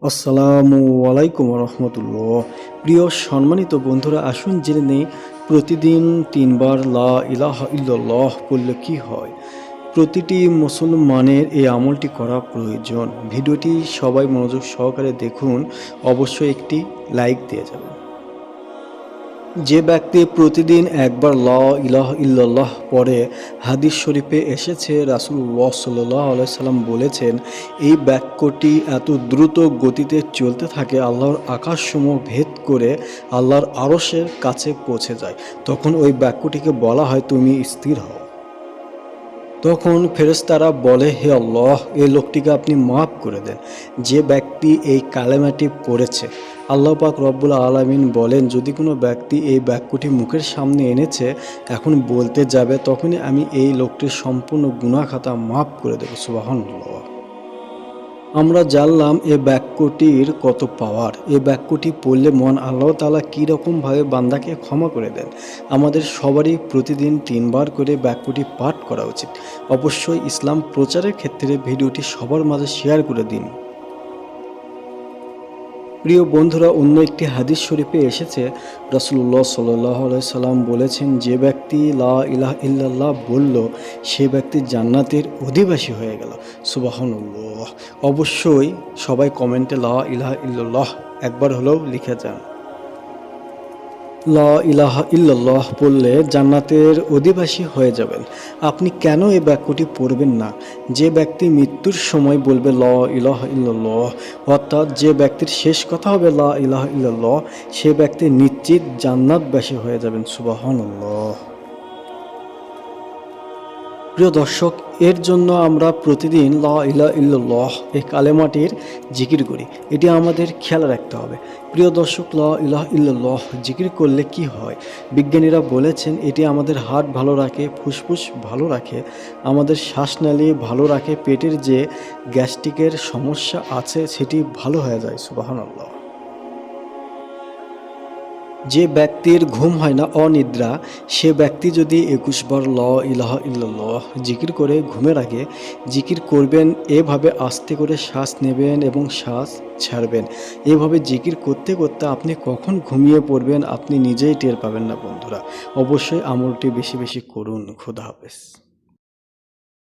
আসসালামু আলাইকুম রহমতুল্লাহ। প্রিয় সম্মানিত বন্ধুরা, আসুন জেনে নেই প্রতিদিন 3 বার লা ইলাহা ইল্লাল্লাহ বললে কি হয়। প্রতিটি মুসলমানের এই আমলটি করা প্রয়োজন। ভিডিওটি সবাই মনোযোগ সহকারে দেখুন, অবশ্যই একটি লাইক দিয়ে যাবেন। যে ব্যক্তি প্রতিদিন একবার লা ইলাহা ইল্লাল্লাহ পড়ে, হাদিস শরীফে এসেছে রাসূলুল্লাহ সাল্লাল্লাহু আলাইহি সাল্লাম বলেছেন, এই বাক্যটি এত দ্রুত গতিতে চলতে থাকে আল্লাহর আকাশসমূহ ভেদ করে আল্লাহর আরশের কাছে পৌঁছে যায়। তখন ওই বাক্যটিকে বলা হয়, তুমি স্থির হও। তখন ফেরেশতারা বলে, হে আল্লাহ, এই লোকটিকে আপনি মাফ করে দেন। যে ব্যক্তি এই কালেমাটি পড়েছে, আল্লাহ পাক রব্বুল আলামিন বলেন, যদি কোনো ব্যক্তি এই বাক্যটি মুখের সামনে এনেছে, এখন বলতে যাবে, তখনই আমি এই লোকটির সম্পূর্ণ গুনাহ খাতা মাফ করে দেব। সুবহানাল্লাহ। আমরা জানলাম এ বাক্যটির কত পাওয়ার। এ বাক্যটি পড়লে মন আল্লাহ তাআলা কীরকমভাবে বান্দাকে ক্ষমা করে দেন। আমাদের সবারই প্রতিদিন 3 বার করে বাক্যটি পাঠ করা উচিত। অবশ্যই ইসলাম প্রচারের ক্ষেত্রে ভিডিওটি সবার মাঝে শেয়ার করে দিন। প্রিয় বন্ধুরা, অন্য একটি হাদিস শরীফে এসেছে রাসূলুল্লাহ সাল্লাল্লাহু আলাইহি সাল্লাম বলেছেন, যে ব্যক্তি লা ইলাহা ইল্লাল্লাহ বলল, সে ব্যক্তি জান্নাতের অধিবাসী হয়ে গেল। সুবহানাল্লাহ। অবশ্যই সবাই কমেন্টে লা ইলাহা ইল্লাল্লাহ একবার হলেও লিখে যান। লা ইলাহা ইল্লাল্লাহ বললে জান্নাতের অধিবাসী হয়ে যাবেন। আপনি কেন এই বাক্যটি পড়বেন না? যে ব্যক্তি মৃত্যুর সময় বলবে লা ইলাহা ইল্লাল্লাহ, অর্থাৎ যে ব্যক্তির শেষ কথা হবে লা ইলাহা ইল্লাল্লাহ, সে ব্যক্তি নিশ্চিত জান্নাতবাসী হয়ে যাবেন। সুবহানাল্লাহ। প্রিয় দর্শক, এর জন্য আমরা প্রতিদিন লা ইলাহা ইল্লাল্লাহ এই কালেমাটির জিকির করি। এটি আমাদের খেয়াল রাখতে হবে। প্রিয় দর্শক, লা ইলাহা ইল্লাল্লাহ জিকির করলে কি হয়? বিজ্ঞানীরা বলেছেন, এটি আমাদের হার্ট ভালো রাখে, ফুসফুস ভালো রাখে, আমাদের শ্বাসনালী ভালো রাখে, পেটের যে গ্যাস্ট্রিকের সমস্যা আছে সেটি ভালো হয়ে যায়। সুবহানাল্লাহ। যে ব্যক্তির ঘুম হয় না, অনিদ্রা, সে ব্যক্তি যদি 21 বার লা ইলাহা ইল্লাল্লাহ জিকির করে ঘুমের আগে জিকির করবেন, এভাবে আস্তে করে শ্বাস নেবেন এবং শ্বাস ছাড়বেন। এভাবে জিকির করতে করতে আপনি কখন ঘুমিয়ে পড়বেন আপনি নিজেই টের পাবেন না বন্ধুরা। অবশ্যই আমলটি বেশি বেশি করুন। খোদা হাফেজ।